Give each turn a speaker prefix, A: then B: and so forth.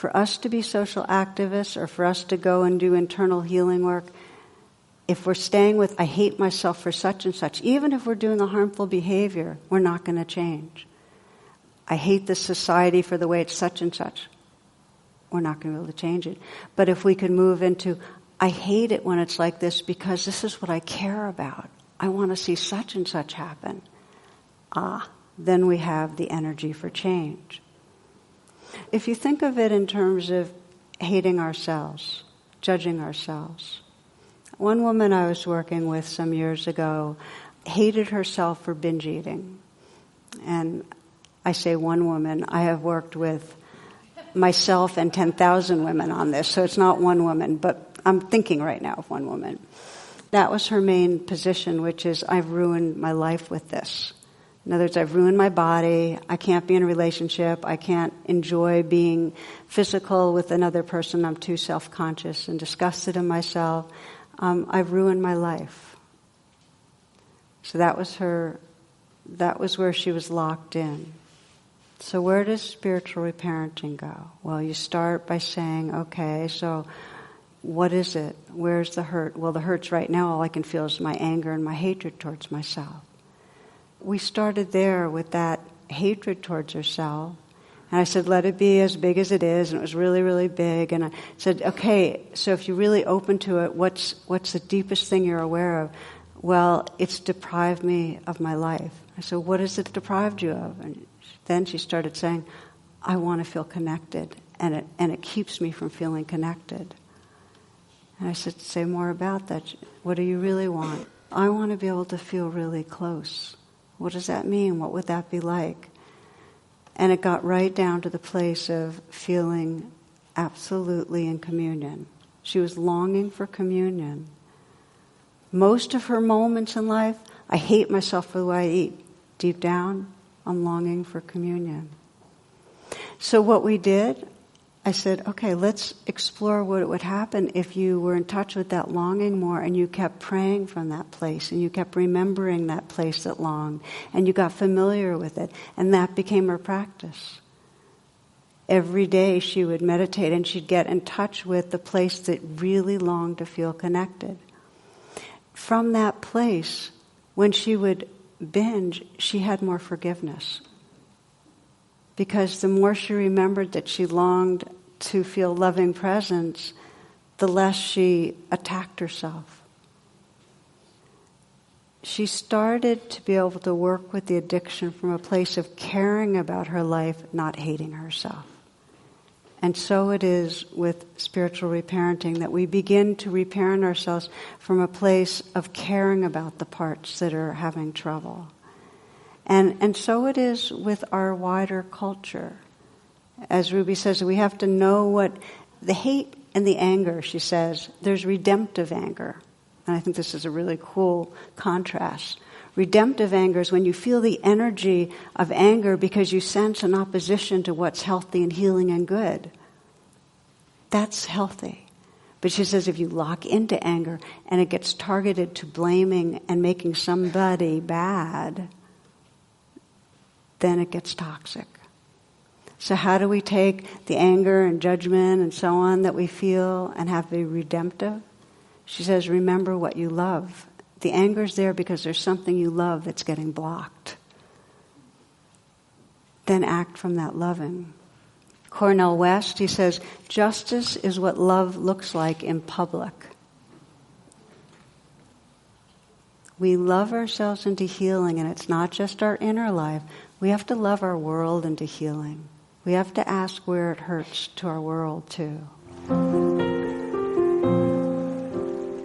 A: for us to be social activists or for us to go and do internal healing work, if we're staying with, I hate myself for such and such, even if we're doing a harmful behavior, we're not going to change. I hate this society for the way it's such and such. We're not going to be able to change it. But if we could move into, I hate it when it's like this because this is what I care about. I want to see such and such happen. Then we have the energy for change. If you think of it in terms of hating ourselves, judging ourselves. One woman I was working with some years ago hated herself for binge eating. And I say one woman, I have worked with myself and 10,000 women on this, so it's not one woman, but I'm thinking right now of one woman. That was her main position, which is, I've ruined my life with this. In other words, I've ruined my body, I can't be in a relationship, I can't enjoy being physical with another person, I'm too self-conscious and disgusted in myself. I've ruined my life. So that was where she was locked in. So where does spiritual reparenting go? Well, you start by saying, okay, so what is it? Where's the hurt? Well, the hurt's right now, all I can feel is my anger and my hatred towards myself. We started there with that hatred towards herself. And I said, let it be as big as it is. And it was really, really big. And I said, okay, so if you're really open to it, what's the deepest thing you're aware of? Well, it's deprived me of my life. I said, what has it deprived you of? And then she started saying, I want to feel connected. And it keeps me from feeling connected. And I said, say more about that. What do you really want? I want to be able to feel really close. What does that mean? What would that be like? And it got right down to the place of feeling absolutely in communion. She was longing for communion. Most of her moments in life, I hate myself for the way I eat. Deep down, I'm longing for communion. So what we did, I said, okay, let's explore what would happen if you were in touch with that longing more and you kept praying from that place and you kept remembering that place that longed and you got familiar with it, and that became her practice. Every day she would meditate and she'd get in touch with the place that really longed to feel connected. From that place, when she would binge, she had more forgiveness. Because the more she remembered that she longed to feel loving presence, the less she attacked herself. She started to be able to work with the addiction from a place of caring about her life, not hating herself. And so it is with spiritual reparenting, that we begin to reparent ourselves from a place of caring about the parts that are having trouble. And so it is with our wider culture. As Ruby says, we have to know what the hate and the anger, she says, there's redemptive anger. And I think this is a really cool contrast. Redemptive anger is when you feel the energy of anger because you sense an opposition to what's healthy and healing and good. That's healthy. But she says if you lock into anger and it gets targeted to blaming and making somebody bad, then it gets toxic. So how do we take the anger and judgment and so on that we feel and have the redemptive? She says, remember what you love. The anger's there because there's something you love that's getting blocked. Then act from that loving. Cornel West, he says, justice is what love looks like in public. We love ourselves into healing, and it's not just our inner life. We have to love our world into healing. We have to ask where it hurts to our world too.